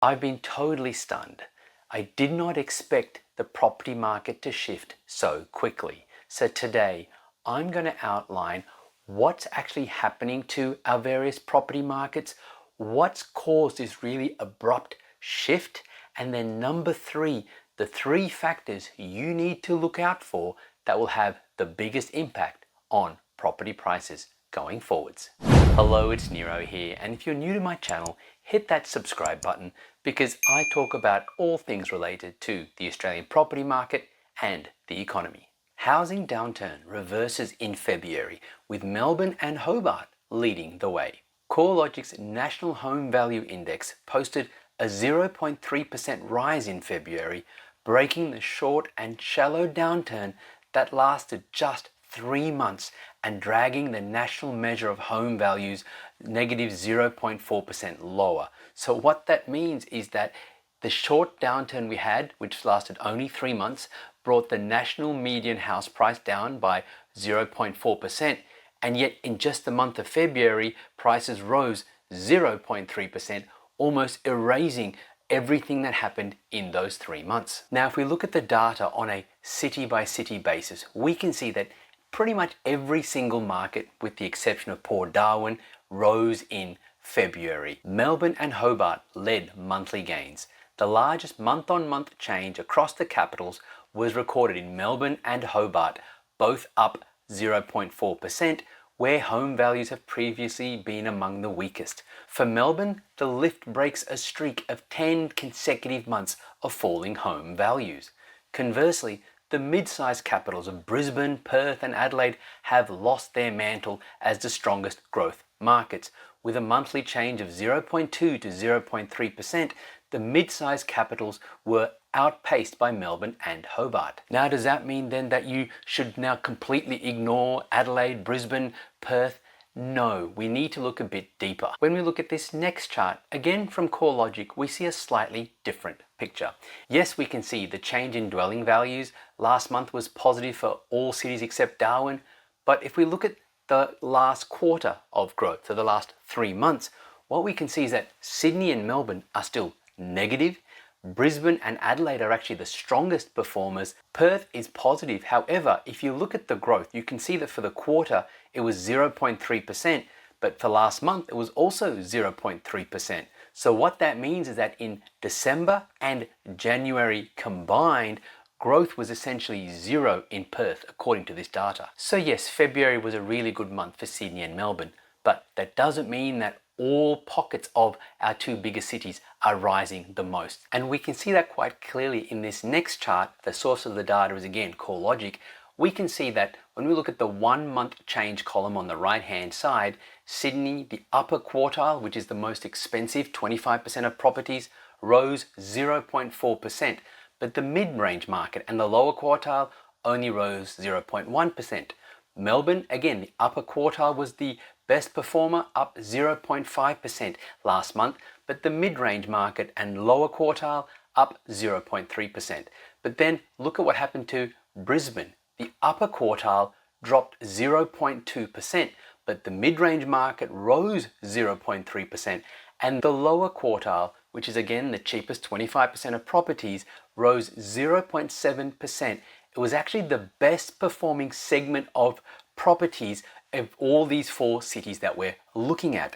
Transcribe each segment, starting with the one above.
I've been totally stunned. I did not expect the property market to shift so quickly. So today, I'm going to outline what's actually happening to our various property markets, what's caused this really abrupt shift, and then number three, the three factors you need to look out for that will have the biggest impact on property prices going forwards. Hello, it's Nero here, and if you're new to my channel, hit that subscribe button because I talk about all things related to the Australian property market and the economy. Housing downturn reverses in February with Melbourne and Hobart leading the way. CoreLogic's National Home Value Index posted a 0.3% rise in February, breaking the short and shallow downturn that lasted just 3 months and dragging the national measure of home values negative 0.4% lower. So what that means is that the short downturn we had, which lasted only 3 months, brought the national median house price down by 0.4%, and yet in just the month of February, prices rose 0.3%, almost erasing everything that happened in those 3 months. Now, if we look at the data on a city-by-city basis, we can see that pretty much every single market, with the exception of Port Darwin, rose in February. Melbourne and Hobart led monthly gains. The largest month-on-month change across the capitals was recorded in Melbourne and Hobart, both up 0.4%, where home values have previously been among the weakest. For Melbourne, the lift breaks a streak of 10 consecutive months of falling home values. Conversely, the mid-sized capitals of Brisbane, Perth and Adelaide have lost their mantle as the strongest growth markets. With a monthly change of 0.2 to 0.3%, the mid-sized capitals were outpaced by Melbourne and Hobart. Now, does that mean then that you should now completely ignore Adelaide, Brisbane, Perth? No, we need to look a bit deeper. When we look at this next chart, again from CoreLogic, we see a slightly different picture. Yes, we can see the change in dwelling values last month was positive for all cities except Darwin, but if we look at the last quarter of growth, so the last 3 months, what we can see is that Sydney and Melbourne are still negative. Brisbane and Adelaide are actually the strongest performers. Perth is positive. However, if you look at the growth, you can see that for the quarter it was 0.3%, but for last month it was also 0.3%. So what that means is that in December and January combined, growth was essentially zero in Perth, according to this data. So yes, February was a really good month for Sydney and Melbourne, but that doesn't mean that all pockets of our two biggest cities are rising the most. And we can see that quite clearly in this next chart. The source of the data is again CoreLogic. We can see that when we look at the 1 month change column on the right hand side, Sydney, the upper quartile, which is the most expensive, 25% of properties, rose 0.4%. But the mid-range market and the lower quartile only rose 0.1%. Melbourne, again, the upper quartile was the best performer, up 0.5% last month, but the mid-range market and lower quartile up 0.3%. But then look at what happened to Brisbane. The upper quartile dropped 0.2%, but the mid-range market rose 0.3%, and the lower quartile, which is again the cheapest 25% of properties, rose 0.7%. It was actually the best performing segment of properties of all these 4 cities that we're looking at.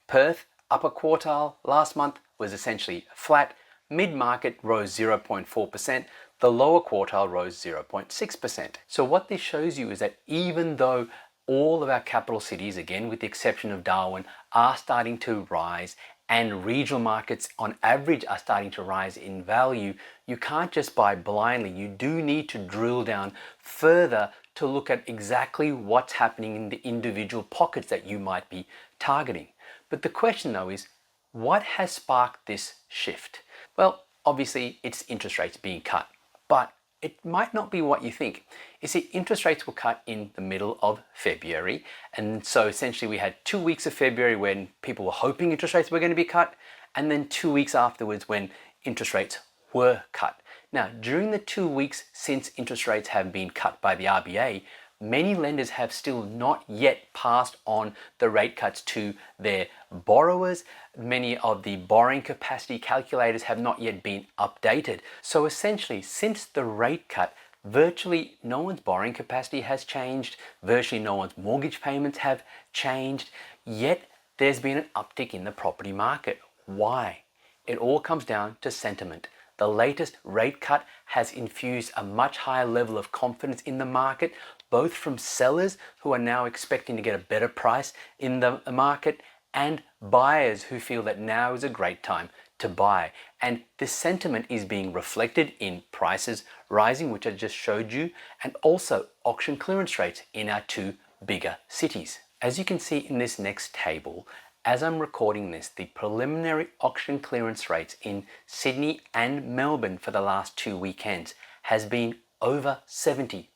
Perth, upper quartile, last month was essentially flat. Mid-market rose 0.4%. The lower quartile rose 0.6%. So what this shows you is that even though all of our capital cities, again with the exception of Darwin, are starting to rise and regional markets on average are starting to rise in value, you can't just buy blindly. You do need to drill down further to look at exactly what's happening in the individual pockets that you might be targeting. But the question though is, what has sparked this shift? Well, obviously it's interest rates being cut, but it might not be what you think. You see, interest rates were cut in the middle of February, and so essentially we had 2 weeks of February when people were hoping interest rates were going to be cut, and then 2 weeks afterwards when interest rates were cut. Now, during the 2 weeks since interest rates have been cut by the RBA, many lenders have still not yet passed on the rate cuts to their borrowers. Many of the borrowing capacity calculators have not yet been updated. So essentially, since the rate cut, virtually no one's borrowing capacity has changed, virtually no one's mortgage payments have changed, yet there's been an uptick in the property market. Why? It all comes down to sentiment. The latest rate cut has infused a much higher level of confidence in the market, both from sellers who are now expecting to get a better price in the market, and buyers who feel that now is a great time to buy. And this sentiment is being reflected in prices rising, which I just showed you, and also auction clearance rates in our two bigger cities. As you can see in this next table, as I'm recording this, the preliminary auction clearance rates in Sydney and Melbourne for the last 2 weekends has been over 70%.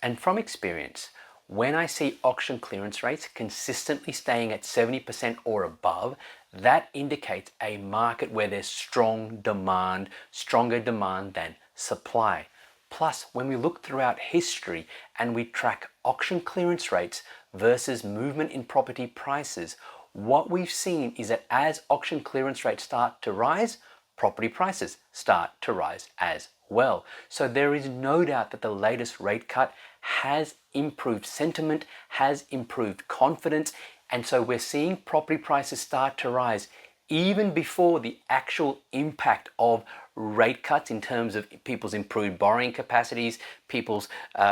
And from experience, when I see auction clearance rates consistently staying at 70% or above, that indicates a market where there's strong demand, stronger demand than supply. Plus, when we look throughout history and we track auction clearance rates versus movement in property prices, what we've seen is that as auction clearance rates start to rise, property prices start to rise as well. So there is no doubt that the latest rate cut has improved sentiment, has improved confidence, and so we're seeing property prices start to rise even before the actual impact of rate cuts in terms of people's improved borrowing capacities, people's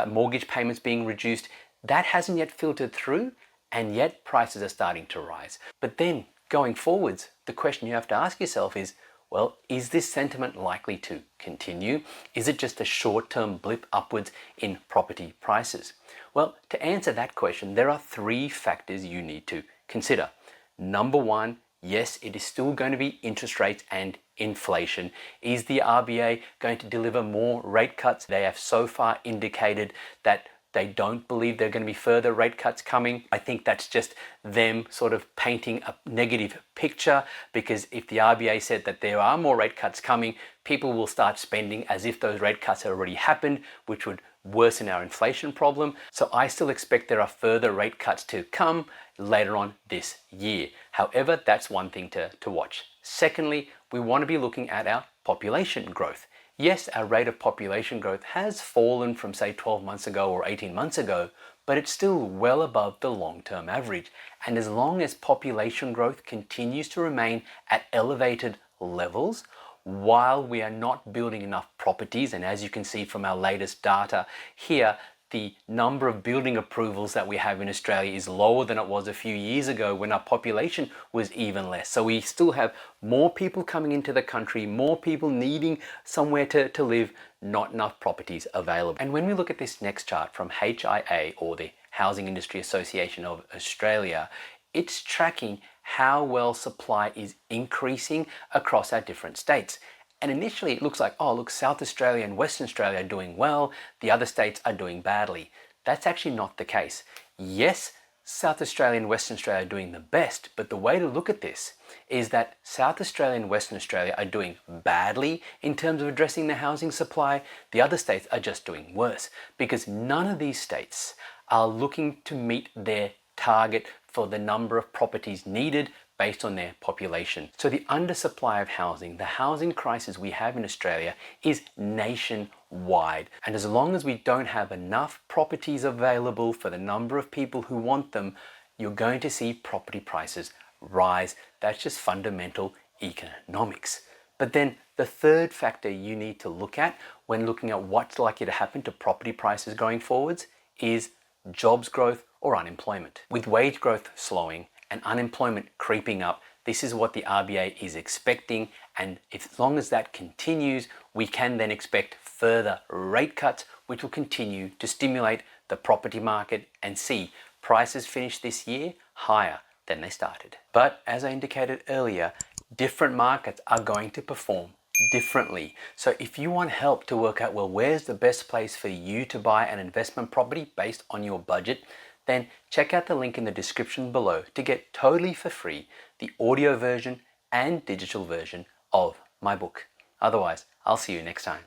mortgage payments being reduced. That hasn't yet filtered through, and yet prices are starting to rise. But then going forwards, the question you have to ask yourself is, well, is this sentiment likely to continue? Is it just a short-term blip upwards in property prices? Well, to answer that question, there are 3 factors you need to consider. Number 1, yes, it is still going to be interest rates and inflation. Is the RBA going to deliver more rate cuts? They have so far indicated that they don't believe there are going to be further rate cuts coming. I think that's just them sort of painting a negative picture, because if the RBA said that there are more rate cuts coming, people will start spending as if those rate cuts have already happened, which would worsen our inflation problem. So I still expect there are further rate cuts to come later on this year. However, that's one thing to watch. Secondly, we want to be looking at our population growth. Yes, our rate of population growth has fallen from say 12 months ago or 18 months ago, but it's still well above the long-term average. And as long as population growth continues to remain at elevated levels, while we are not building enough properties, and as you can see from our latest data here, the number of building approvals that we have in Australia is lower than it was a few years ago when our population was even less. So we still have more people coming into the country, more people needing somewhere to live, not enough properties available. And when we look at this next chart from HIA, or the Housing Industry Association of Australia, it's tracking how well supply is increasing across our different states. And initially it looks like, oh look, South Australia and Western Australia are doing well, the other states are doing badly. That's actually not the case. Yes, South Australia and Western Australia are doing the best, but the way to look at this is that South Australia and Western Australia are doing badly in terms of addressing the housing supply. The other states are just doing worse, because none of these states are looking to meet their target for the number of properties needed based on their population. So the undersupply of housing, the housing crisis we have in Australia, is nationwide. And as long as we don't have enough properties available for the number of people who want them, you're going to see property prices rise. That's just fundamental economics. But then the third factor you need to look at when looking at what's likely to happen to property prices going forwards is jobs growth or unemployment. With wage growth slowing and unemployment creeping up, this is what the RBA is expecting, and as long as that continues, we can then expect further rate cuts, which will continue to stimulate the property market and see prices finish this year higher than they started. But as I indicated earlier, different markets are going to perform differently. So if you want help to work out, well, where's the best place for you to buy an investment property based on your budget, then check out the link in the description below to get totally for free the audio version and digital version of my book. Otherwise, I'll see you next time.